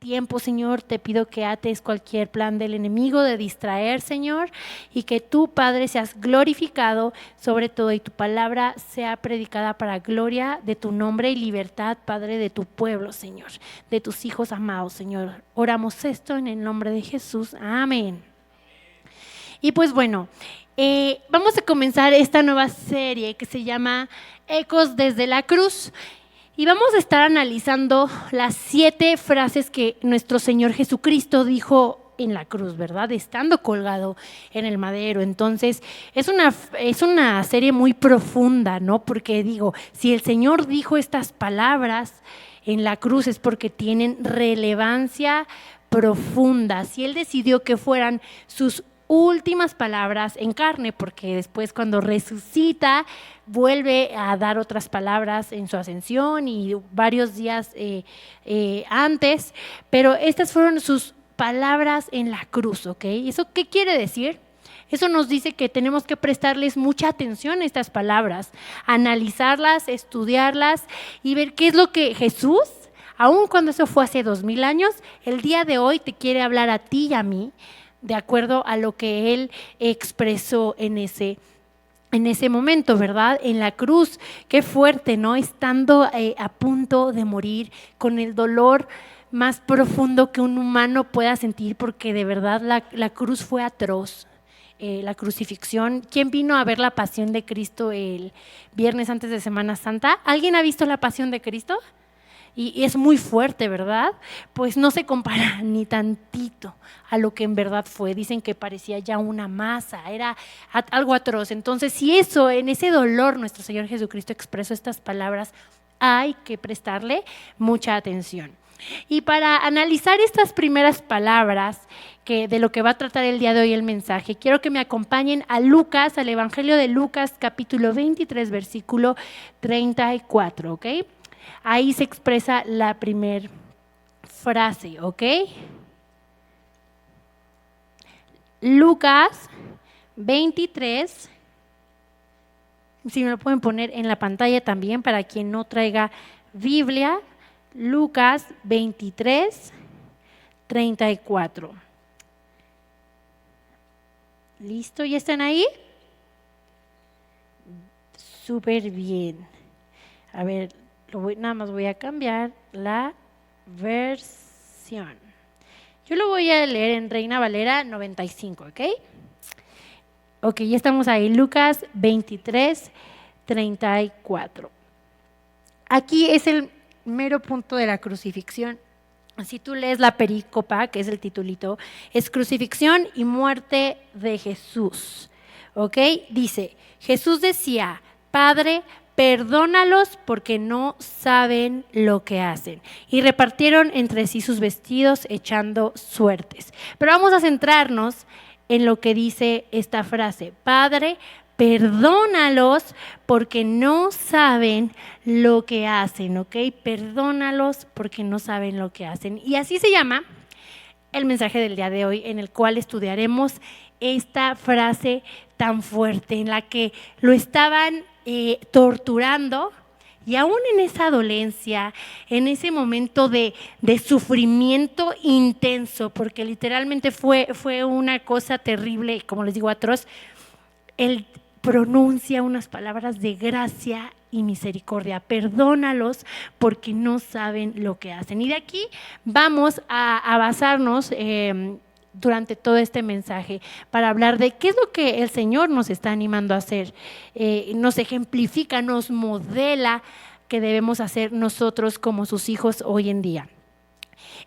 tiempo, Señor, te pido que ates cualquier plan del enemigo de distraer, Señor, y que tú, Padre, seas glorificado sobre todo y tu palabra sea predicada para gloria de tu nombre y libertad, Padre, de tu pueblo, Señor, de tus hijos amados, Señor. Oramos esto en el nombre de Jesús. Amén. Y pues bueno, vamos a comenzar esta nueva serie que se llama Ecos desde la Cruz. Y vamos a estar analizando las 7 frases que nuestro Señor Jesucristo dijo en la cruz, ¿verdad? Estando colgado en el madero. Entonces, es una serie muy profunda, ¿no? Porque digo, si el Señor dijo estas palabras en la cruz es porque tienen relevancia profunda. Si Él decidió que fueran sus últimas palabras en carne, porque después cuando resucita vuelve a dar otras palabras en su ascensión y varios días antes, pero estas fueron sus palabras en la cruz, ¿ok? ¿Eso qué quiere decir? Eso nos dice que tenemos que prestarles mucha atención a estas palabras, analizarlas, estudiarlas y ver qué es lo que Jesús, aun cuando eso fue hace 2000 años, el día de hoy te quiere hablar a ti y a mí, de acuerdo a lo que Él expresó en ese momento, ¿verdad? En la cruz, qué fuerte, ¿no? Estando a punto de morir con el dolor más profundo que un humano pueda sentir, porque de verdad la cruz fue atroz. La crucifixión. ¿Quién vino a ver la Pasión de Cristo el viernes antes de Semana Santa? ¿Alguien ha visto la Pasión de Cristo? Y es muy fuerte, ¿verdad? Pues no se compara ni tantito a lo que en verdad fue. Dicen que parecía ya una masa, era algo atroz. Entonces, si eso, en ese dolor, nuestro Señor Jesucristo expresó estas palabras, hay que prestarle mucha atención. Y para analizar estas primeras palabras de lo que va a tratar el día de hoy el mensaje, quiero que me acompañen a Lucas, al Evangelio de Lucas, capítulo 23, versículo 34, ¿ok? Ahí se expresa la primera frase, ¿ok? Lucas 23, si me lo pueden poner en la pantalla también para quien no traiga Biblia, Lucas 23, 34. ¿Listo? ¿Ya están ahí? Súper bien. A ver, nada más voy a cambiar la versión. Yo lo voy a leer en Reina Valera 95, ¿ok? Ok, ya estamos ahí, Lucas 23, 34. Aquí es el mero punto de la crucifixión. Si tú lees la perícopa, que es el titulito, es crucifixión y muerte de Jesús, ¿ok? Dice, Jesús decía, Padre, perdónalos porque no saben lo que hacen. Y repartieron entre sí sus vestidos echando suertes. Pero vamos a centrarnos en lo que dice esta frase. Padre, perdónalos porque no saben lo que hacen, ¿ok? Perdónalos porque no saben lo que hacen. Y así se llama el mensaje del día de hoy, en el cual estudiaremos esta frase tan fuerte en la que lo estaban torturando, y aún en esa dolencia, en ese momento de sufrimiento intenso, porque literalmente fue una cosa terrible, como les digo, atroz, Él pronuncia unas palabras de gracia y misericordia. Perdónalos porque no saben lo que hacen. Y de aquí vamos a basarnos durante todo este mensaje para hablar de qué es lo que el Señor nos está animando a hacer, nos ejemplifica, nos modela que debemos hacer nosotros como sus hijos hoy en día.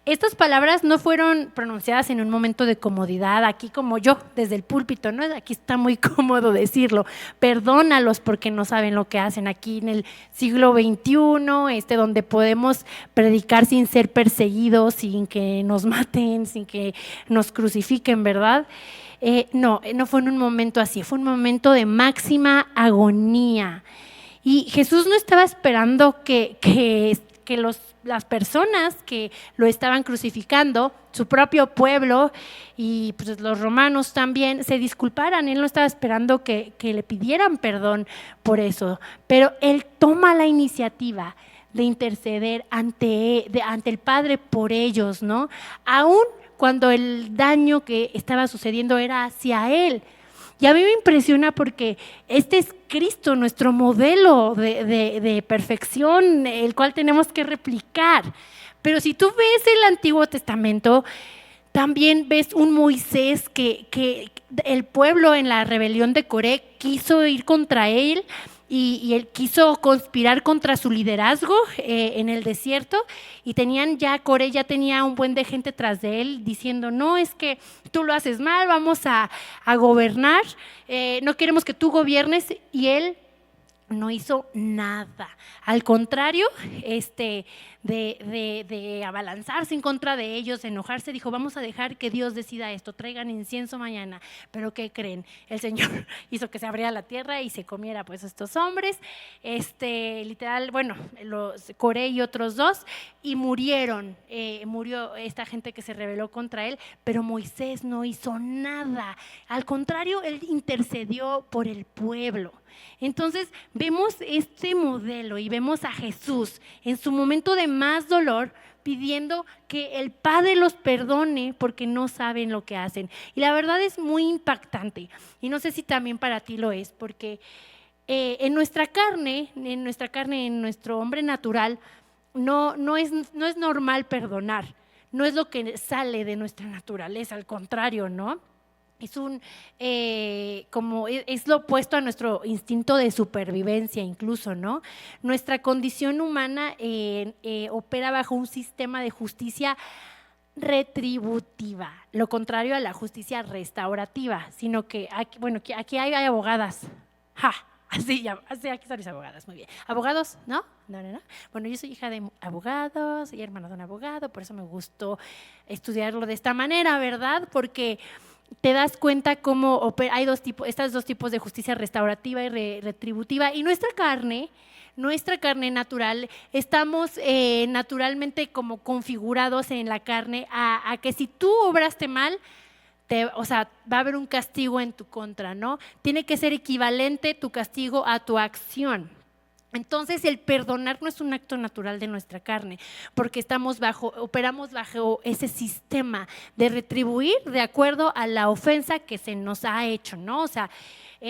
Estas palabras no fueron pronunciadas en un momento de comodidad, aquí como yo, desde el púlpito, ¿no? Aquí está muy cómodo decirlo. Perdónalos porque no saben lo que hacen aquí en el siglo XXI, donde podemos predicar sin ser perseguidos, sin que nos maten, sin que nos crucifiquen, ¿verdad? No fue en un momento así, fue un momento de máxima agonía. Y Jesús no estaba esperando que las personas que lo estaban crucificando, su propio pueblo y pues los romanos también, se disculparan. Él no estaba esperando que le pidieran perdón por eso, pero Él toma la iniciativa de interceder ante el Padre por ellos, ¿no? Aún cuando el daño que estaba sucediendo era hacia Él. Y a mí me impresiona porque este es Cristo, nuestro modelo de perfección, el cual tenemos que replicar. Pero si tú ves el Antiguo Testamento, también ves un Moisés que el pueblo en la rebelión de Coré quiso ir contra él y él quiso conspirar contra su liderazgo en el desierto, y Coré ya tenía un buen de gente tras de él diciendo: no, es que tú lo haces mal, vamos a gobernar, no queremos que tú gobiernes. Y él no hizo nada. Al contrario, de abalanzarse en contra de ellos, de enojarse, dijo: vamos a dejar que Dios decida esto, traigan incienso mañana. Pero ¿qué creen? El Señor hizo que se abriera la tierra y se comiera pues estos hombres, literal, bueno, los Coré y otros dos, y murieron. Murió esta gente que se rebeló contra él, pero Moisés no hizo nada. Al contrario, él intercedió por el pueblo. Entonces vemos este modelo y vemos a Jesús en su momento de más dolor pidiendo que el Padre los perdone porque no saben lo que hacen. Y la verdad es muy impactante, y no sé si también para ti lo es, porque en nuestra carne, en nuestro hombre natural, no es normal perdonar. No es lo que sale de nuestra naturaleza, al contrario, ¿no? Es lo opuesto a nuestro instinto de supervivencia incluso, ¿no? Nuestra condición humana opera bajo un sistema de justicia retributiva, lo contrario a la justicia restaurativa, sino que aquí hay abogadas. ¡Ja! Así, aquí están mis abogadas, muy bien. ¿Abogados? ¿No? No. Bueno, yo soy hija de abogados y hermana de un abogado, por eso me gustó estudiarlo de esta manera, ¿verdad? Porque te das cuenta cómo hay estos dos tipos de justicia restaurativa y retributiva. Y nuestra carne natural, estamos naturalmente como configurados en la carne a que si tú obraste mal, va a haber un castigo en tu contra, ¿no? Tiene que ser equivalente tu castigo a tu acción. Entonces el perdonar no es un acto natural de nuestra carne, porque operamos bajo ese sistema de retribuir de acuerdo a la ofensa que se nos ha hecho, ¿no? O sea,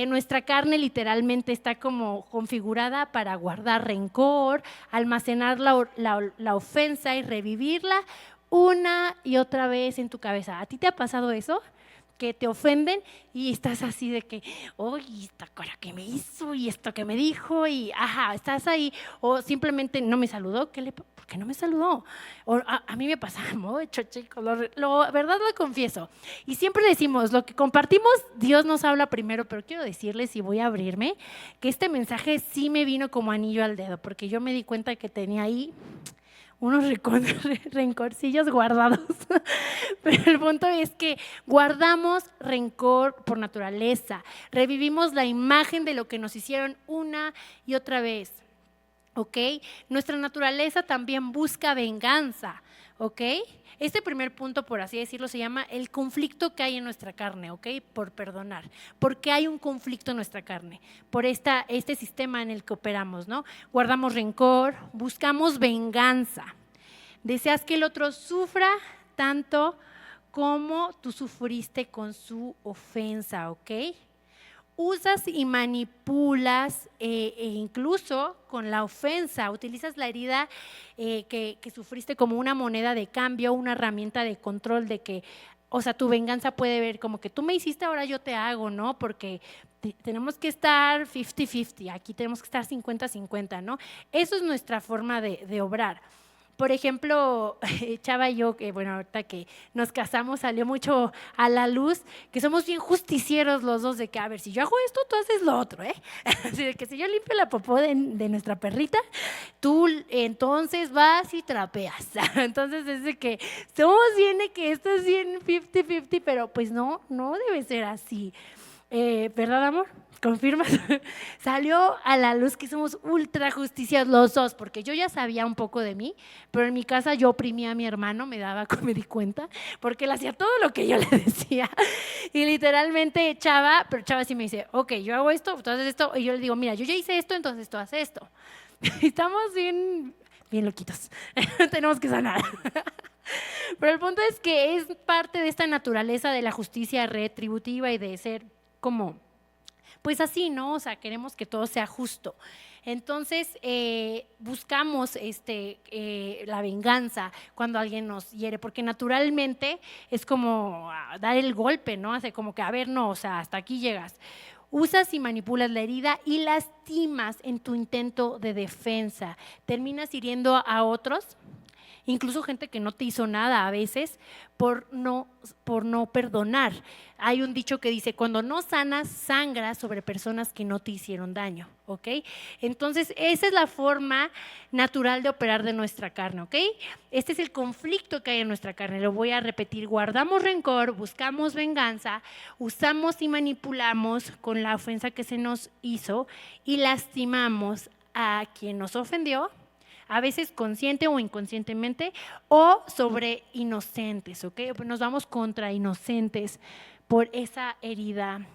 nuestra carne literalmente está como configurada para guardar rencor, almacenar la ofensa y revivirla una y otra vez en tu cabeza. ¿A ti te ha pasado eso? Que te ofenden y estás así de que, oye, esta cara que me hizo y esto que me dijo, y estás ahí, o simplemente no me saludó. ¿Por qué no me saludó? O a mí me pasa mucho, chicos, verdad lo confieso. Y siempre decimos, lo que compartimos, Dios nos habla primero, pero quiero decirles, y voy a abrirme, que este mensaje sí me vino como anillo al dedo, porque yo me di cuenta que tenía ahí unos rencorcillos guardados. Pero el punto es que guardamos rencor por naturaleza, revivimos la imagen de lo que nos hicieron una y otra vez, ¿ok? Nuestra naturaleza también busca venganza, ¿ok? Este primer punto, por así decirlo, se llama el conflicto que hay en nuestra carne, ¿ok? Por perdonar. ¿Por qué hay un conflicto en nuestra carne? Por este sistema en el que operamos, ¿no? Guardamos rencor, buscamos venganza. Deseas que el otro sufra tanto como tú sufriste con su ofensa, ¿ok? Usas y manipulas incluso con la ofensa, utilizas la herida que sufriste como una moneda de cambio, una herramienta de control de que, o sea, tu venganza puede ver como que tú me hiciste, ahora yo te hago, ¿no? Porque tenemos que estar 50-50, aquí tenemos que estar 50-50, ¿no? Eso es nuestra forma de obrar. Por ejemplo, Chava y yo, ahorita que nos casamos, salió mucho a la luz que somos bien justicieros los dos, de que, a ver, si yo hago esto, tú haces lo otro, ¿eh? Así de que si yo limpio la popó de nuestra perrita, tú entonces vas y trapeas. Entonces es de que somos bien de que esto es bien 50-50, pero pues no debe ser así. ¿Verdad, amor? ¿Confirmas? Salió a la luz que somos ultra justicias los dos, porque yo ya sabía un poco de mí, pero en mi casa yo oprimía a mi hermano, me di cuenta, porque él hacía todo lo que yo le decía. Y literalmente Chava sí me dice, ok, yo hago esto, tú haces esto, y yo le digo, mira, yo ya hice esto, entonces tú haces esto. Estamos bien bien loquitos. Tenemos que sanar. Pero el punto es que es parte de esta naturaleza de la justicia retributiva y de ser como, pues así, ¿no? O sea, queremos que todo sea justo. Entonces, buscamos la venganza cuando alguien nos hiere, porque naturalmente es como dar el golpe, ¿no? Hace como que, a ver, no, o sea, hasta aquí llegas. Usas y manipulas la herida y lastimas en tu intento de defensa. Terminas hiriendo a otros, incluso gente que no te hizo nada a veces, por no perdonar. Hay un dicho que dice, cuando no sanas, sangras sobre personas que no te hicieron daño, ¿ok? Entonces, esa es la forma natural de operar de nuestra carne, ¿ok? Este es el conflicto que hay en nuestra carne, lo voy a repetir, guardamos rencor, buscamos venganza, usamos y manipulamos con la ofensa que se nos hizo y lastimamos a quien nos ofendió, a veces consciente o inconscientemente, o sobre inocentes, ¿ok? Nos vamos contra inocentes por esa herida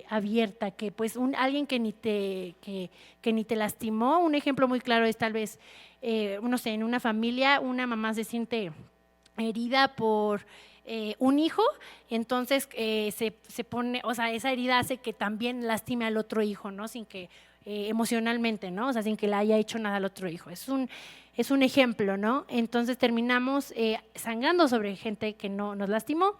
abierta, que pues alguien que ni te lastimó. Un ejemplo muy claro es tal vez, no sé, en una familia una mamá se siente herida por un hijo, entonces se pone, o sea, esa herida hace que también lastime al otro hijo, ¿no? Sin que emocionalmente, ¿no? O sea, sin que le haya hecho nada al otro hijo. Es un ejemplo, ¿no? Entonces terminamos sangrando sobre gente que no nos lastimó.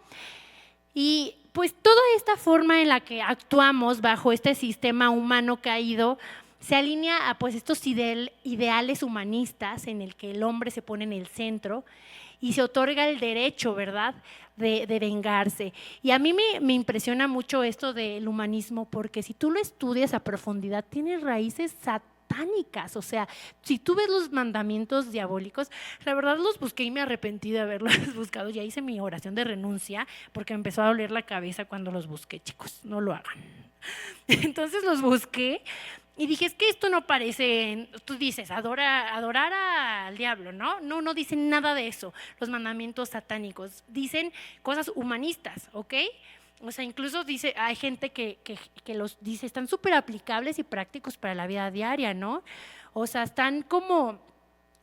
Y pues toda esta forma en la que actuamos bajo este sistema humano caído se alinea a pues estos ideales humanistas en el que el hombre se pone en el centro y se otorga el derecho, ¿verdad?, de vengarse. Y a mí me impresiona mucho esto del humanismo, porque si tú lo estudias a profundidad, tiene raíces satánicas. O sea, si tú ves los mandamientos diabólicos, la verdad los busqué y me arrepentí de haberlos buscado. Ya hice mi oración de renuncia porque me empezó a doler la cabeza cuando los busqué, chicos, no lo hagan. Entonces los busqué y dije, es que esto no parece, tú dices, adorar al diablo, ¿no? No dicen nada de eso, los mandamientos satánicos. Dicen cosas humanistas, ¿ok? O sea, incluso dice, hay gente que los dice, están súper aplicables y prácticos para la vida diaria, ¿no? O sea, están como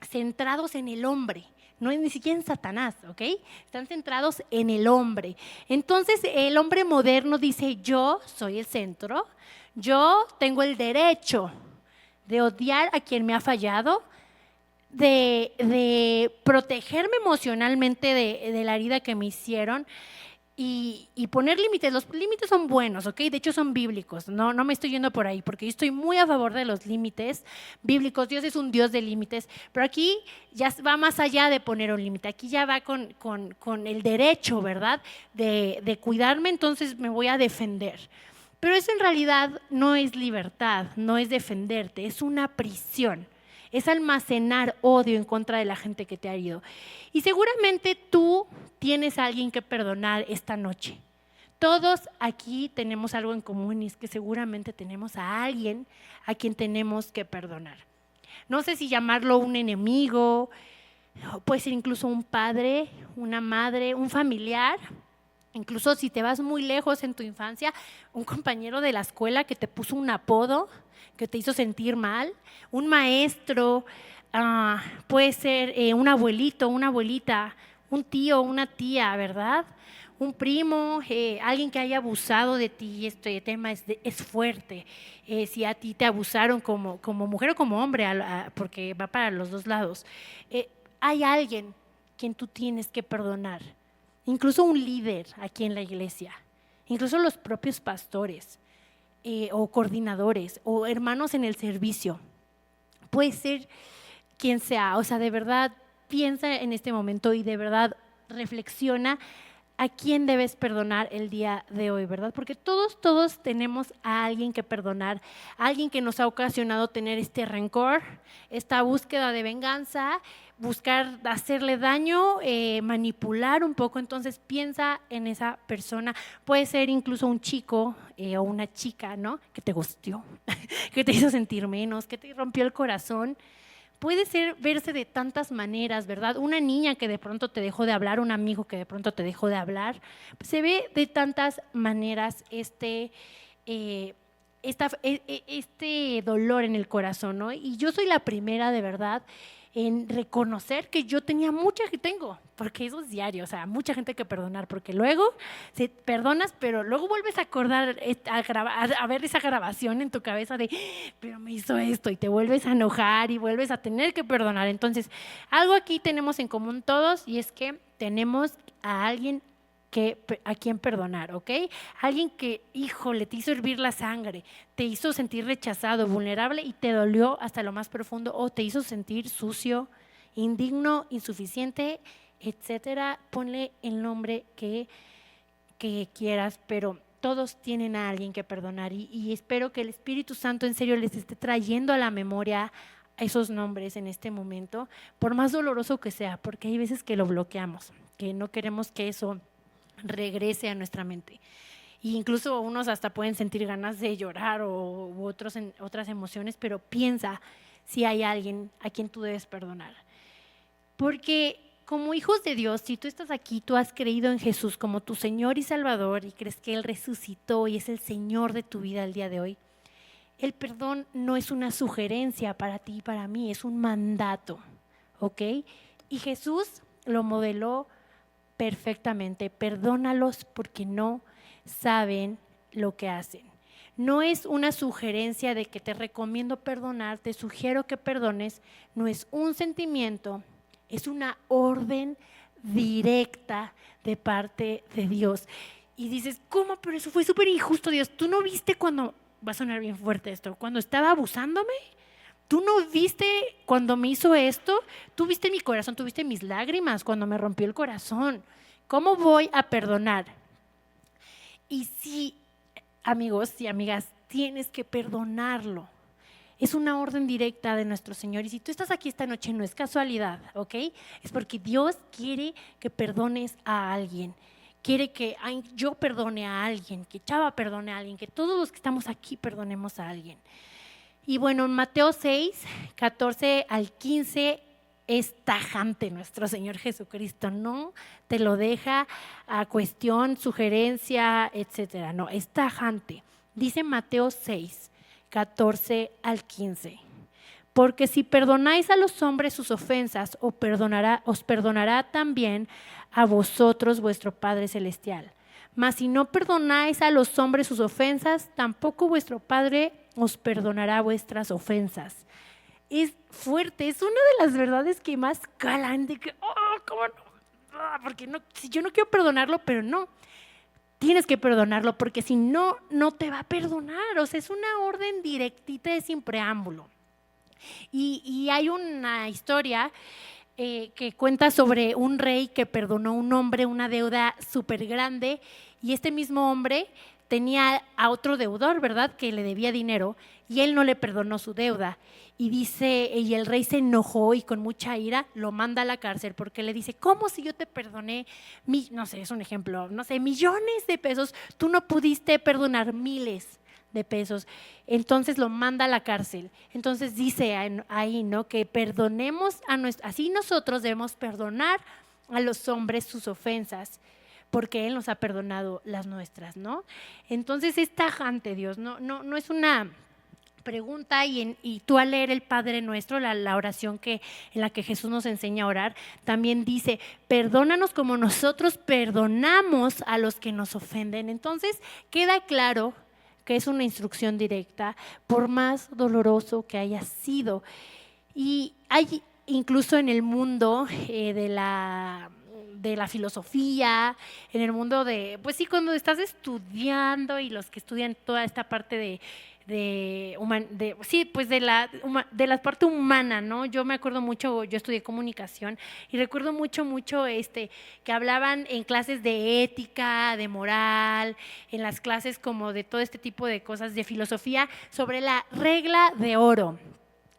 centrados en el hombre. No es ni siquiera en Satanás, ¿ok? Están centrados en el hombre. Entonces, el hombre moderno dice, yo soy el centro, yo tengo el derecho de odiar a quien me ha fallado, de protegerme emocionalmente de la herida que me hicieron y poner límites. Los límites son buenos, ¿ok? De hecho son bíblicos, no me estoy yendo por ahí, porque yo estoy muy a favor de los límites bíblicos. Dios es un Dios de límites, pero aquí ya va más allá de poner un límite, aquí ya va con el derecho, ¿verdad?, de cuidarme, entonces me voy a defender. Pero eso en realidad no es libertad, no es defenderte, es una prisión. Es almacenar odio en contra de la gente que te ha herido. Y seguramente tú tienes a alguien que perdonar esta noche. Todos aquí tenemos algo en común y es que seguramente tenemos a alguien a quien tenemos que perdonar. No sé si llamarlo un enemigo, puede ser incluso un padre, una madre, un familiar. Incluso si te vas muy lejos en tu infancia, un compañero de la escuela que te puso un apodo, que te hizo sentir mal, un maestro, puede ser un abuelito, una abuelita, un tío, una tía, ¿verdad? Un primo, alguien que haya abusado de ti. Este tema es fuerte. Si a ti te abusaron como mujer o como hombre, porque va para los dos lados, hay alguien quien tú tienes que perdonar. Incluso un líder aquí en la iglesia, incluso los propios pastores o coordinadores o hermanos en el servicio. Puede ser quien sea, o sea, de verdad piensa en este momento y de verdad reflexiona a quién debes perdonar el día de hoy, ¿verdad? Porque todos tenemos a alguien que perdonar, a alguien que nos ha ocasionado tener este rencor, esta búsqueda de venganza, buscar hacerle daño, manipular un poco. Entonces piensa en esa persona. Puede ser incluso un chico o una chica, ¿no?, que te gustió, que te hizo sentir menos, que te rompió el corazón. Puede ser verse de tantas maneras, ¿verdad? Una niña que de pronto te dejó de hablar, un amigo que de pronto te dejó de hablar. Se ve de tantas maneras este dolor en el corazón, ¿no? Y yo soy la primera, de verdad, en reconocer que yo tenía tengo, porque eso es diario, o sea, mucha gente que perdonar, porque luego perdonas, pero luego vuelves a acordar, a ver esa grabación en tu cabeza de, pero me hizo esto, y te vuelves a enojar y vuelves a tener que perdonar. Entonces, algo aquí tenemos en común todos, y es que tenemos a alguien a quien perdonar, ¿ok? Alguien que, híjole, te hizo hervir la sangre, te hizo sentir rechazado, vulnerable y te dolió hasta lo más profundo, o te hizo sentir sucio, indigno, insuficiente, etcétera. Ponle el nombre que quieras, pero todos tienen a alguien que perdonar, y espero que el Espíritu Santo en serio les esté trayendo a la memoria esos nombres en este momento, por más doloroso que sea, porque hay veces que lo bloqueamos, que no queremos que eso regrese a nuestra mente. E incluso unos hasta pueden sentir ganas de llorar u otras emociones, pero piensa si hay alguien a quien tú debes perdonar. Porque como hijos de Dios, si tú estás aquí, tú has creído en Jesús como tu Señor y Salvador y crees que Él resucitó y es el Señor de tu vida el día de hoy, el perdón no es una sugerencia para ti y para mí, es un mandato, ¿ok? Y Jesús lo modeló perfectamente. Perdónalos porque no saben lo que hacen. No es una sugerencia de que te recomiendo perdonar, te sugiero que perdones, no es un sentimiento, es una orden directa de parte de Dios. Y dices, ¿cómo? Pero eso fue súper injusto, Dios. ¿Tú no viste cuando, va a sonar bien fuerte esto, cuando estaba abusándome? ¿Tú no viste cuando me hizo esto? ¿Tú viste mi corazón? ¿Tú viste mis lágrimas cuando me rompió el corazón? ¿Cómo voy a perdonar? Y sí, amigos y amigas, tienes que perdonarlo. Es una orden directa de nuestro Señor. Y si tú estás aquí esta noche, no es casualidad, ¿ok? Es porque Dios quiere que perdones a alguien. Quiere que yo perdone a alguien, que Chava perdone a alguien, que todos los que estamos aquí perdonemos a alguien. Y bueno, en Mateo 6, 14 al 15 es tajante nuestro Señor Jesucristo, no te lo deja a cuestión, sugerencia, etcétera, no, es tajante. Dice Mateo 6, 14 al 15, porque si perdonáis a los hombres sus ofensas, os perdonará también a vosotros vuestro Padre Celestial. Mas si no perdonáis a los hombres sus ofensas, tampoco vuestro Padre os perdonará vuestras ofensas. Es fuerte, es una de las verdades que más calan, de que, ¿cómo no? Porque no, si yo no quiero perdonarlo, pero no, tienes que perdonarlo, porque si no, no te va a perdonar. O sea, es una orden directita sin preámbulo. Y hay una historia que cuenta sobre un rey que perdonó a un hombre una deuda súper grande, y este mismo hombre tenía a otro deudor, ¿verdad?, que le debía dinero, y él no le perdonó su deuda. Y el rey se enojó y con mucha ira lo manda a la cárcel, porque le dice, ¿cómo si yo te perdoné, no sé, es un ejemplo, no sé, millones de pesos, tú no pudiste perdonar miles de pesos? Entonces lo manda a la cárcel. Entonces dice ahí, ¿no?, que perdonemos así nosotros debemos perdonar a los hombres sus ofensas, porque Él nos ha perdonado las nuestras, ¿no? Entonces es tajante Dios, no es una pregunta. Y tú al leer el Padre Nuestro, la oración en la que Jesús nos enseña a orar, también dice, perdónanos como nosotros perdonamos a los que nos ofenden. Entonces queda claro que es una instrucción directa, por más doloroso que haya sido. Y hay incluso en el mundo de la filosofía, en el mundo pues sí, cuando estás estudiando, y los que estudian toda esta parte de la parte humana, ¿no? Yo me acuerdo mucho, yo estudié comunicación y recuerdo mucho que hablaban en clases de ética, de moral, en las clases como de todo este tipo de cosas de filosofía, sobre la regla de oro.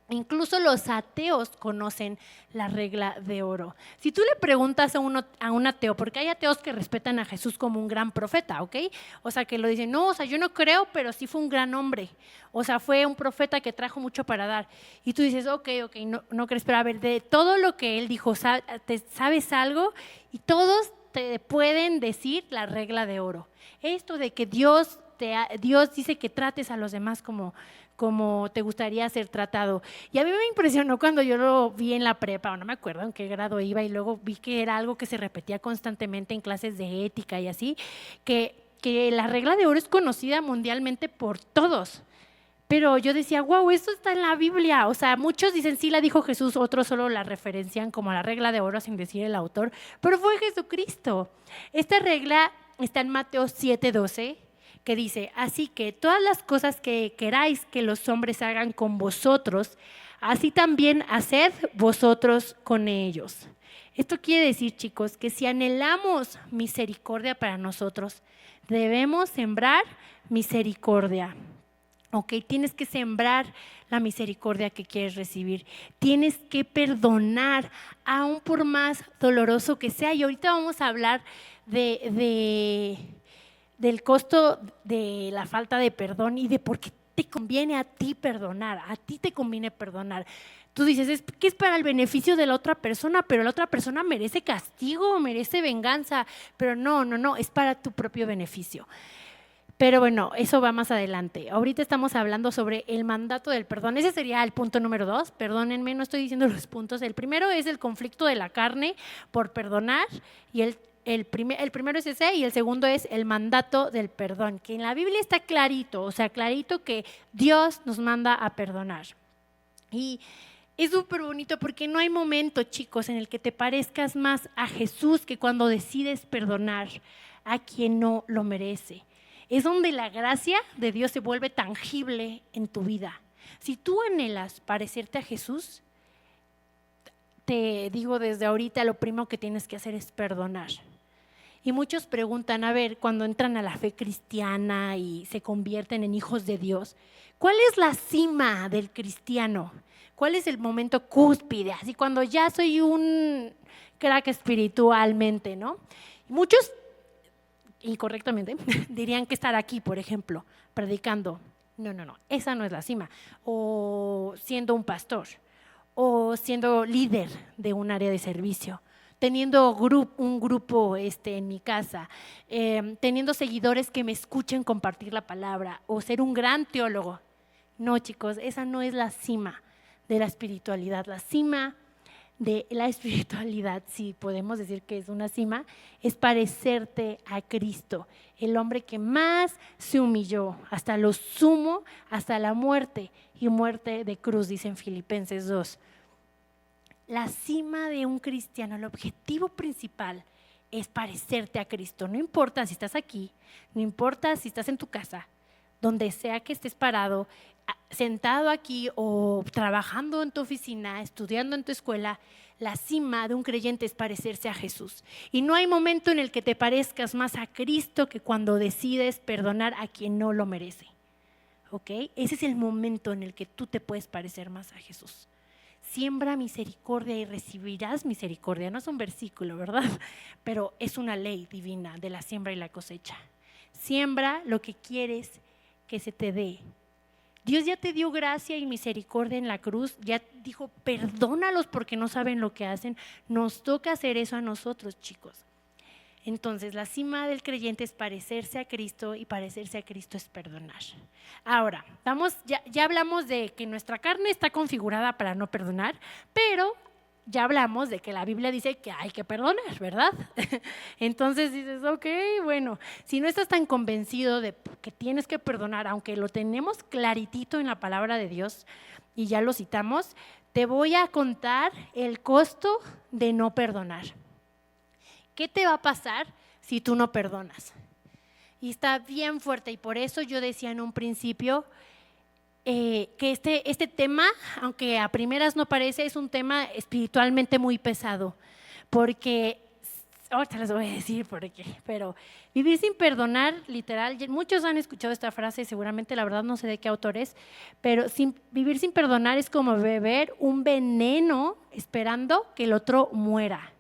Incluso los ateos conocen la regla de oro. Si tú le preguntas a un ateo, porque hay ateos que respetan a Jesús como un gran profeta, ¿ok? O sea, que lo dicen, no, o sea, yo no creo, pero sí fue un gran hombre. O sea, fue un profeta que trajo mucho para dar. Y tú dices, ok, no crees, pero a ver, de todo lo que él dijo, ¿sabes algo? Y todos te pueden decir la regla de oro. Esto de que Dios Dios dice que trates a los demás como te gustaría ser tratado. Y a mí me impresionó cuando yo lo vi en la prepa, o no me acuerdo en qué grado iba, y luego vi que era algo que se repetía constantemente en clases de ética y así, que la regla de oro es conocida mundialmente por todos. Pero yo decía, wow, esto está en la Biblia. O sea, muchos dicen, sí la dijo Jesús, otros solo la referencian como la regla de oro sin decir el autor, pero fue Jesucristo. Esta regla está en Mateo 7:12, que dice, así que todas las cosas que queráis que los hombres hagan con vosotros, así también haced vosotros con ellos. Esto quiere decir, chicos, que si anhelamos misericordia para nosotros, debemos sembrar misericordia. Ok, tienes que sembrar la misericordia que quieres recibir. Tienes que perdonar, aún por más doloroso que sea. Y ahorita vamos a hablar del costo de la falta de perdón y de por qué te conviene a ti perdonar. A ti te conviene perdonar. Tú dices, es que es para el beneficio de la otra persona, pero la otra persona merece castigo, merece venganza. Pero no, es para tu propio beneficio. Pero bueno, eso va más adelante. Ahorita estamos hablando sobre el mandato del perdón. Ese sería el punto número 2. Perdónenme, no estoy diciendo los puntos. El primero es el conflicto de la carne por perdonar y el primero es ese y el segundo es el mandato del perdón, que en la Biblia está clarito, o sea, clarito que Dios nos manda a perdonar. Y es súper bonito porque no hay momento, chicos, en el que te parezcas más a Jesús que cuando decides perdonar a quien no lo merece. Es donde la gracia de Dios se vuelve tangible en tu vida. Si tú anhelas parecerte a Jesús, te digo desde ahorita, lo primero que tienes que hacer es perdonar. Y muchos preguntan, a ver, cuando entran a la fe cristiana y se convierten en hijos de Dios, ¿cuál es la cima del cristiano? ¿Cuál es el momento cúspide? Así cuando ya soy un crack espiritualmente, ¿no? Muchos incorrectamente, dirían que estar aquí, por ejemplo, predicando. No, esa no es la cima. O siendo un pastor, o siendo líder de un área de servicio, teniendo un grupo en mi casa, teniendo seguidores que me escuchen compartir la palabra, o ser un gran teólogo. No, chicos, esa no es la cima de la espiritualidad. La cima de la espiritualidad, si podemos decir que es una cima, es parecerte a Cristo, el hombre que más se humilló hasta lo sumo, hasta la muerte y muerte de cruz, dice en Filipenses 2. La cima de un cristiano, el objetivo principal es parecerte a Cristo. No importa si estás aquí, no importa si estás en tu casa, donde sea que estés parado, sentado aquí o trabajando en tu oficina, estudiando en tu escuela, la cima de un creyente es parecerse a Jesús. Y no hay momento en el que te parezcas más a Cristo que cuando decides perdonar a quien no lo merece. ¿Ok? Ese es el momento en el que tú te puedes parecer más a Jesús. Siembra misericordia y recibirás misericordia. No es un versículo, ¿verdad? Pero es una ley divina de la siembra y la cosecha. Siembra lo que quieres que se te dé. Dios ya te dio gracia y misericordia en la cruz, ya dijo, perdónalos porque no saben lo que hacen. Nos toca hacer eso a nosotros, chicos. Entonces, la cima del creyente es parecerse a Cristo y parecerse a Cristo es perdonar. Ahora, ya hablamos de que nuestra carne está configurada para no perdonar, pero ya hablamos de que la Biblia dice que hay que perdonar, ¿verdad? Entonces dices, ok, bueno, si no estás tan convencido de que tienes que perdonar, aunque lo tenemos claritito en la palabra de Dios y ya lo citamos, te voy a contar el costo de no perdonar. ¿Qué te va a pasar si tú no perdonas? Y está bien fuerte y por eso yo decía en un principio que este tema, aunque a primeras no parece, es un tema espiritualmente muy pesado, porque, ahorita les voy a decir por qué, pero vivir sin perdonar, literal, muchos han escuchado esta frase, seguramente la verdad no sé de qué autor es, pero vivir sin perdonar es como beber un veneno esperando que el otro muera.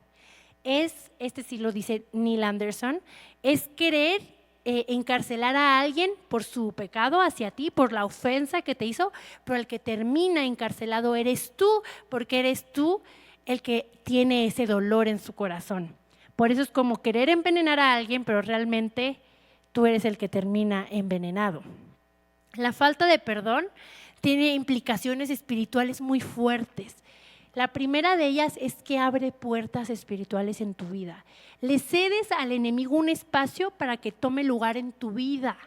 Sí lo dice Neil Anderson, es querer encarcelar a alguien por su pecado hacia ti, por la ofensa que te hizo, pero el que termina encarcelado eres tú, porque eres tú el que tiene ese dolor en su corazón. Por eso es como querer envenenar a alguien, pero realmente tú eres el que termina envenenado. La falta de perdón tiene implicaciones espirituales muy fuertes. La primera de ellas es que abre puertas espirituales en tu vida. Le cedes al enemigo un espacio para que tome lugar en tu vida.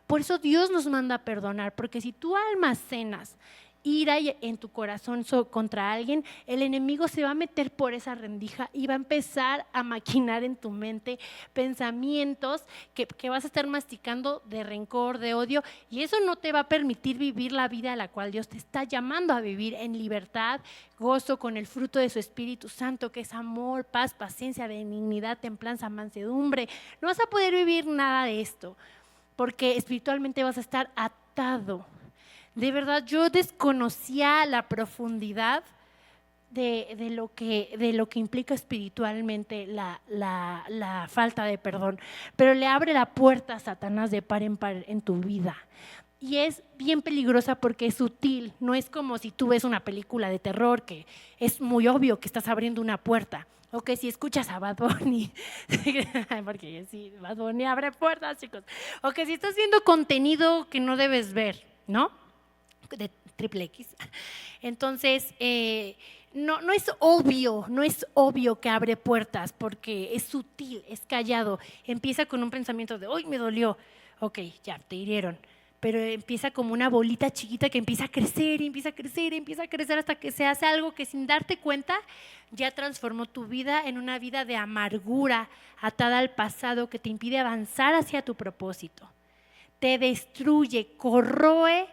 Por eso Dios nos manda a perdonar, porque si tú almacenas ira en tu corazón contra alguien, el enemigo se va a meter por esa rendija y va a empezar a maquinar en tu mente pensamientos que vas a estar masticando de rencor, de odio, y eso no te va a permitir vivir la vida a la cual Dios te está llamando a vivir en libertad, gozo, con el fruto de su Espíritu Santo, que es amor, paz, paciencia, benignidad, templanza, mansedumbre. No vas a poder vivir nada de esto, porque espiritualmente vas a estar atado. De verdad, yo desconocía la profundidad de lo que implica espiritualmente la falta de perdón, pero le abre la puerta a Satanás de par en par en tu vida. Y es bien peligrosa porque es sutil, no es como si tú ves una película de terror que es muy obvio que estás abriendo una puerta. O que si escuchas a Bad Bunny, porque sí, Bad Bunny abre puertas, chicos. O que si estás viendo contenido que no debes ver, ¿no? De triple X. Entonces, no es obvio que abre puertas porque es sutil, es callado. Empieza con un pensamiento de, ¡ay, me dolió! Ok, ya, te hirieron. Pero empieza como una bolita chiquita que empieza a crecer, empieza a crecer, empieza a crecer hasta que se hace algo que sin darte cuenta ya transformó tu vida en una vida de amargura atada al pasado que te impide avanzar hacia tu propósito. Te destruye, corroe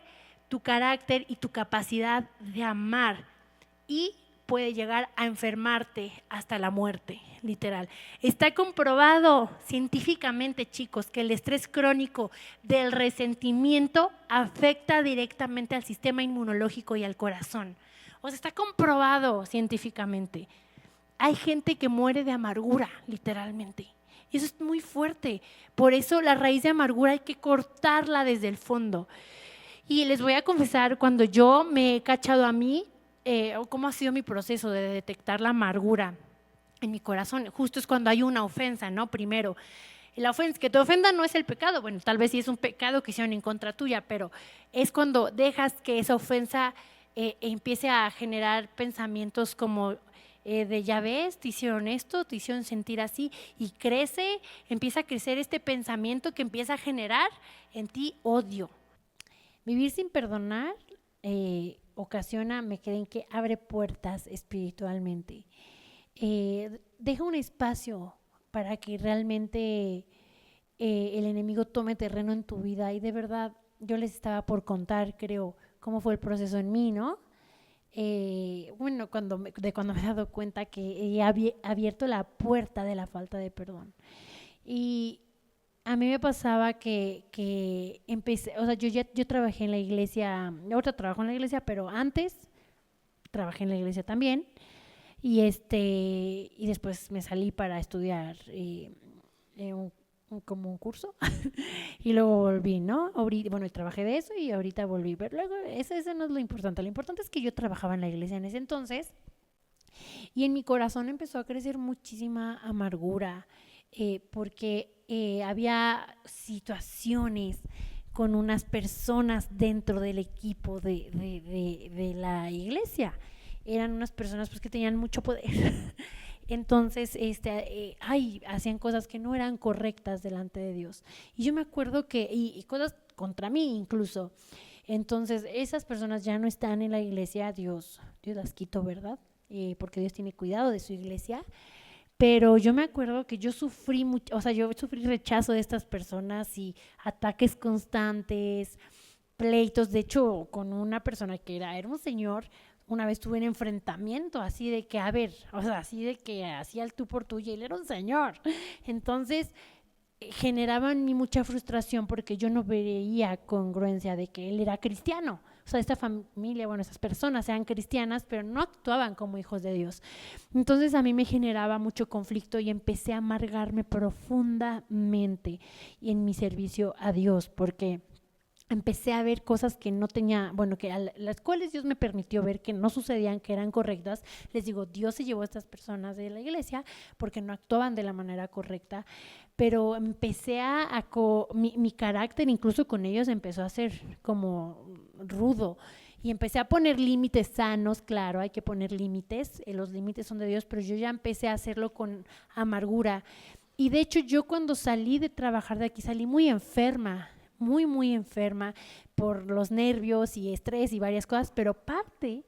tu carácter y tu capacidad de amar y puede llegar a enfermarte hasta la muerte, literal. Está comprobado científicamente, chicos, que el estrés crónico del resentimiento afecta directamente al sistema inmunológico y al corazón. O sea, está comprobado científicamente. Hay gente que muere de amargura, literalmente. Y eso es muy fuerte. Por eso la raíz de amargura hay que cortarla desde el fondo. Y les voy a confesar, cuando yo me he cachado a mí, cómo ha sido mi proceso de detectar la amargura en mi corazón. Justo es cuando hay una ofensa, ¿no? Primero, la ofensa, que te ofenda no es el pecado, bueno, tal vez sí es un pecado que hicieron en contra tuya, pero es cuando dejas que esa ofensa empiece a generar pensamientos como de ya ves, te hicieron esto, te hicieron sentir así, y crece, empieza a crecer este pensamiento que empieza a generar en ti odio. Vivir sin perdonar ocasiona, me creen que abre puertas espiritualmente. Deja un espacio para que realmente el enemigo tome terreno en tu vida. Y de verdad, yo les estaba por contar, creo, cómo fue el proceso en mí, ¿no? Bueno, cuando me he dado cuenta que he abierto la puerta de la falta de perdón. Y a mí me pasaba que empecé, o sea, yo trabajé en la iglesia, ahorita trabajo en la iglesia, pero antes trabajé en la iglesia también, y después me salí para estudiar como un curso y luego volví, ¿no? Bueno, y trabajé de eso y ahorita volví, pero luego eso no es lo importante es que yo trabajaba en la iglesia en ese entonces y en mi corazón empezó a crecer muchísima amargura porque había situaciones con unas personas dentro del equipo de la iglesia. Eran unas personas pues, que tenían mucho poder. Entonces, hacían cosas que no eran correctas delante de Dios. Y yo me acuerdo que, y cosas contra mí incluso. Entonces, esas personas ya no están en la iglesia, Dios las quitó, ¿verdad? Porque Dios tiene cuidado de su iglesia. Pero yo me acuerdo que yo sufrí mucho, o sea, yo sufrí rechazo de estas personas y ataques constantes, pleitos. De hecho, con una persona que era un señor, una vez tuve un enfrentamiento así de que, a ver, o sea, así de que hacía el tú por tú y él era un señor. Entonces, generaba en mí mucha frustración porque yo no veía congruencia de que él era cristiano. O sea, esta familia, bueno, esas personas eran cristianas, pero no actuaban como hijos de Dios. Entonces a mí me generaba mucho conflicto y empecé a amargarme profundamente en mi servicio a Dios, porque empecé a ver cosas que no tenía, bueno, que las cuales Dios me permitió ver que no sucedían, que eran correctas. Les digo, Dios se llevó a estas personas de la iglesia porque no actuaban de la manera correcta, pero empecé mi carácter incluso con ellos empezó a ser como rudo y empecé a poner límites sanos. Claro, hay que poner límites, los límites son de Dios, pero yo ya empecé a hacerlo con amargura. Y de hecho yo cuando salí de trabajar de aquí salí muy enferma, muy enferma por los nervios y estrés y varias cosas, pero parte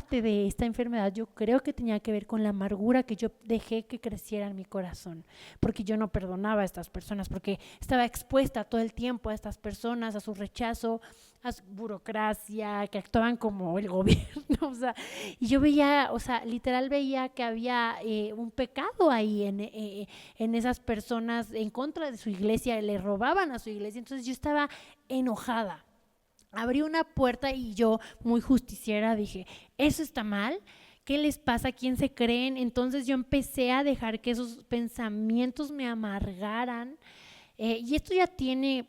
de esta enfermedad yo creo que tenía que ver con la amargura que yo dejé que creciera en mi corazón, porque yo no perdonaba a estas personas, porque estaba expuesta todo el tiempo a estas personas, a su rechazo, a su burocracia, que actuaban como el gobierno, o sea, y yo veía, o sea, literal veía que había un pecado ahí en esas personas en contra de su iglesia, le robaban a su iglesia, entonces yo estaba enojada. Abrí una puerta y yo, muy justiciera, dije, eso está mal, ¿qué les pasa? ¿Quién se creen? Entonces yo empecé a dejar que esos pensamientos me amargaran, y esto ya tiene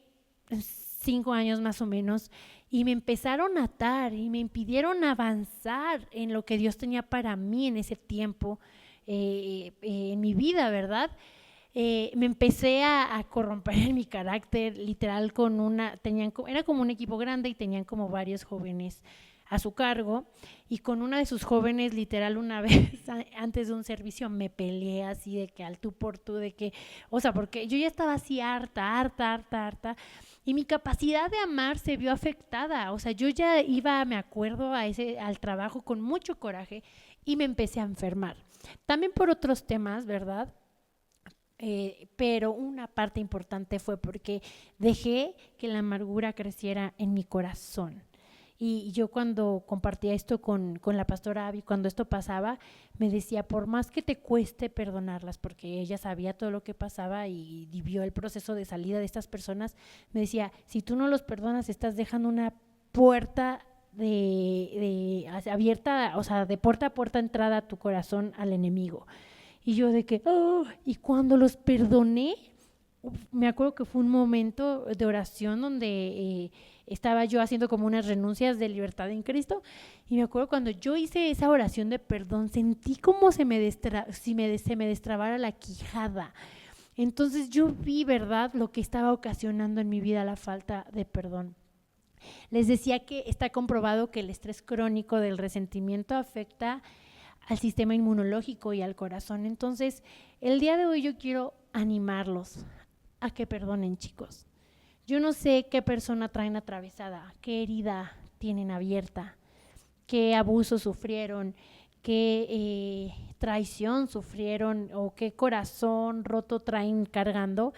5 años más o menos, y me empezaron a atar y me impidieron avanzar en lo que Dios tenía para mí en ese tiempo, en mi vida, ¿verdad? Me empecé a corromper en mi carácter, literal era como un equipo grande y tenían como varios jóvenes a su cargo, y con una de sus jóvenes literal una vez antes de un servicio me peleé así de que al tú por tú, de que, o sea, porque yo ya estaba así harta, y mi capacidad de amar se vio afectada, o sea, yo ya iba, me acuerdo, al trabajo con mucho coraje y me empecé a enfermar. También por otros temas, ¿verdad? Pero una parte importante fue porque dejé que la amargura creciera en mi corazón. Y yo cuando compartía esto con la pastora Abby, cuando esto pasaba, me decía, por más que te cueste perdonarlas, porque ella sabía todo lo que pasaba y vio el proceso de salida de estas personas, me decía, si tú no los perdonas, estás dejando una puerta abierta, o sea, de puerta a puerta entrada a tu corazón al enemigo. Y yo de que, oh, y cuando los perdoné, me acuerdo que fue un momento de oración donde estaba yo haciendo como unas renuncias de libertad en Cristo, y me acuerdo cuando yo hice esa oración de perdón, sentí como se me destrabara la quijada. Entonces yo vi, ¿verdad?, lo que estaba ocasionando en mi vida la falta de perdón. Les decía que está comprobado que el estrés crónico del resentimiento afecta al sistema inmunológico y al corazón. Entonces, el día de hoy yo quiero animarlos a que perdonen, chicos. Yo no sé qué persona traen atravesada, qué herida tienen abierta, qué abuso sufrieron, qué traición sufrieron o qué corazón roto traen cargando,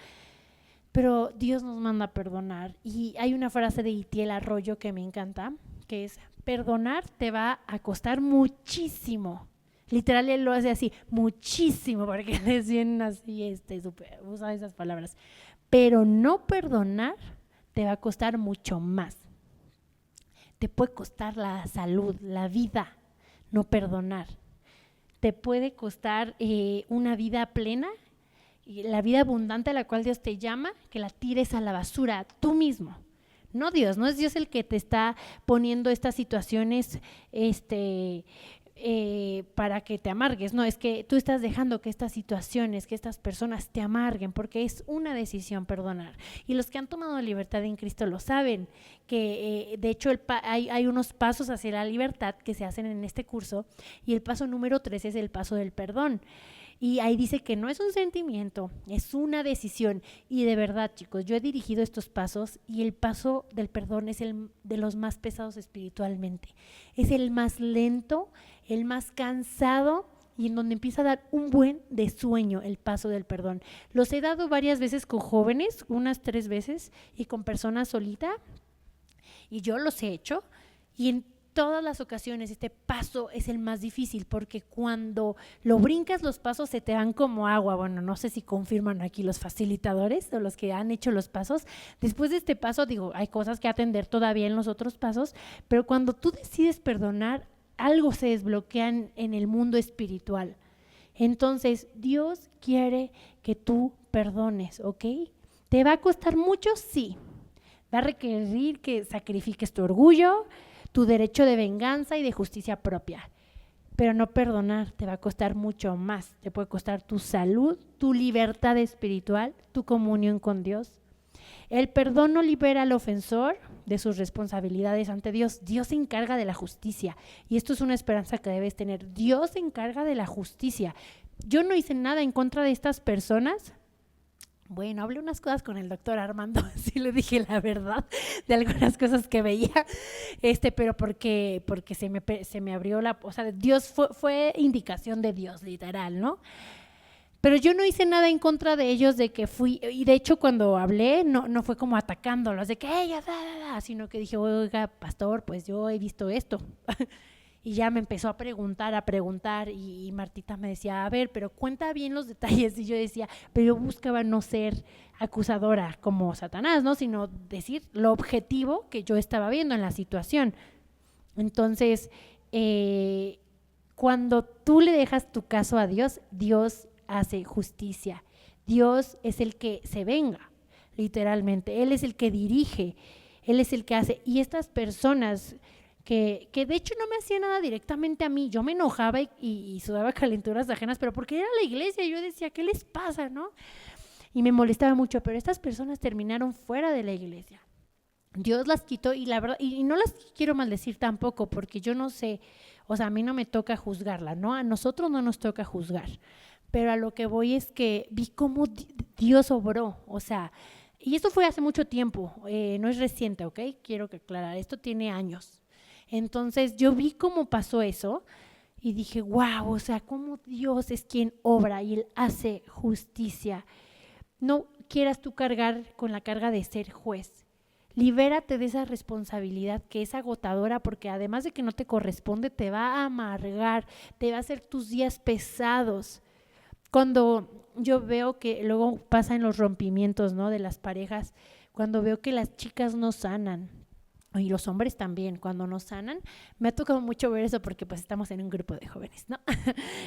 pero Dios nos manda a perdonar. Y hay una frase de Itiel Arroyo que me encanta, que es, perdonar te va a costar muchísimo. Literal él lo hace así, muchísimo, porque les vienen así, usa esas palabras. Pero no perdonar te va a costar mucho más. Te puede costar la salud, la vida, no perdonar. Te puede costar una vida plena, y la vida abundante a la cual Dios te llama, que la tires a la basura tú mismo. No Dios, no es Dios el que te está poniendo estas situaciones para que te amargues, no, es que tú estás dejando que estas situaciones, que estas personas te amarguen, porque es una decisión perdonar. Y los que han tomado libertad en Cristo lo saben, que de hecho hay unos pasos hacia la libertad que se hacen en este curso, y el paso número 3 es el paso del perdón. Y ahí dice que no es un sentimiento, es una decisión. Y de verdad, chicos, yo he dirigido estos pasos y el paso del perdón es el de los más pesados espiritualmente. Es el más lento, el más cansado, y en donde empieza a dar un buen de sueño el paso del perdón. Los he dado varias veces con jóvenes, unas 3 veces, y con personas solita, y yo los he hecho, y en todas las ocasiones este paso es el más difícil, porque cuando lo brincas los pasos se te van como agua. Bueno, no sé si confirman aquí los facilitadores o los que han hecho los pasos. Después de este paso, digo, hay cosas que atender todavía en los otros pasos, pero cuando tú decides perdonar, algo se desbloquea en el mundo espiritual. Entonces, Dios quiere que tú perdones, ¿ok? ¿Te va a costar mucho? Sí. Va a requerir que sacrifiques tu orgullo, tu derecho de venganza y de justicia propia. Pero no perdonar te va a costar mucho más. Te puede costar tu salud, tu libertad espiritual, tu comunión con Dios. El perdón no libera al ofensor de sus responsabilidades ante Dios. Dios se encarga de la justicia. Y esto es una esperanza que debes tener. Dios se encarga de la justicia. Yo no hice nada en contra de estas personas. Bueno, hablé unas cosas con el doctor Armando, sí le dije la verdad de algunas cosas que veía, pero porque se me abrió o sea, Dios fue indicación de Dios, literal, ¿no? Pero yo no hice nada en contra de ellos, de que fui, y de hecho cuando hablé no fue como atacándolos, de que ella, sino que dije, oiga, pastor, pues yo he visto esto. Y ya me empezó a preguntar, y Martita me decía, a ver, pero cuenta bien los detalles. Y yo decía, pero yo buscaba no ser acusadora como Satanás, ¿no? Sino decir lo objetivo que yo estaba viendo en la situación. Entonces, cuando tú le dejas tu caso a Dios, Dios hace justicia. Dios es el que se venga, literalmente. Él es el que dirige, Él es el que hace. Y estas personas que de hecho no me hacía nada directamente a mí, yo me enojaba y sudaba calenturas ajenas, pero porque era la iglesia, yo decía, ¿qué les pasa, no? Y me molestaba mucho, pero estas personas terminaron fuera de la iglesia. Dios las quitó y la verdad, y no las quiero maldecir tampoco, porque yo no sé, o sea, a mí no me toca juzgarla, ¿no? A nosotros no nos toca juzgar, pero a lo que voy es que vi cómo Dios obró, o sea, y esto fue hace mucho tiempo, no es reciente, ¿ok? Quiero que aclarar, esto tiene años. Entonces yo vi cómo pasó eso y dije, wow, o sea, cómo Dios es quien obra y Él hace justicia. No quieras tú cargar con la carga de ser juez. Libérate de esa responsabilidad que es agotadora, porque además de que no te corresponde, te va a amargar, te va a hacer tus días pesados. Cuando yo veo que luego pasa en los rompimientos, ¿no?, de las parejas, cuando veo que las chicas no sanan, y los hombres también, cuando no sanan, me ha tocado mucho ver eso porque pues estamos en un grupo de jóvenes, ¿no?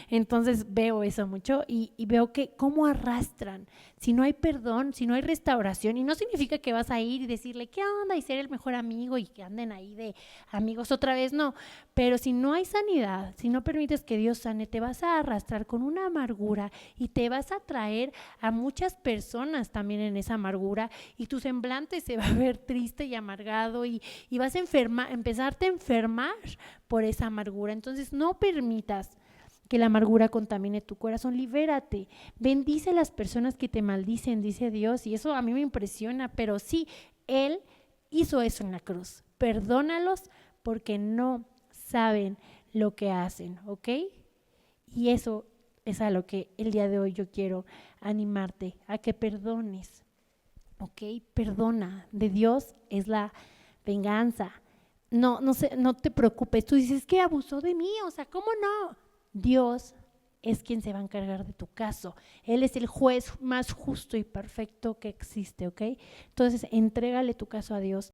Entonces veo eso mucho y veo que cómo arrastran, si no hay perdón, si no hay restauración, y no significa que vas a ir y decirle qué onda y ser el mejor amigo y que anden ahí de amigos otra vez, no, pero si no hay sanidad, si no permites que Dios sane, te vas a arrastrar con una amargura y te vas a traer a muchas personas también en esa amargura, y tu semblante se va a ver triste y amargado y vas a empezarte a enfermar por esa amargura. Entonces no permitas que la amargura contamine tu corazón, libérate, bendice a las personas que te maldicen, dice Dios, y eso a mí me impresiona, pero sí, Él hizo eso en la cruz, perdónalos porque no saben lo que hacen, ¿ok? Y eso es a lo que el día de hoy yo quiero animarte, a que perdones, ¿ok? Perdona, de Dios es la venganza. No te preocupes. Tú dices que abusó de mí, o sea, ¿cómo no? Dios es quien se va a encargar de tu caso. Él es el juez más justo y perfecto que existe, ¿ok? Entonces, entrégale tu caso a Dios.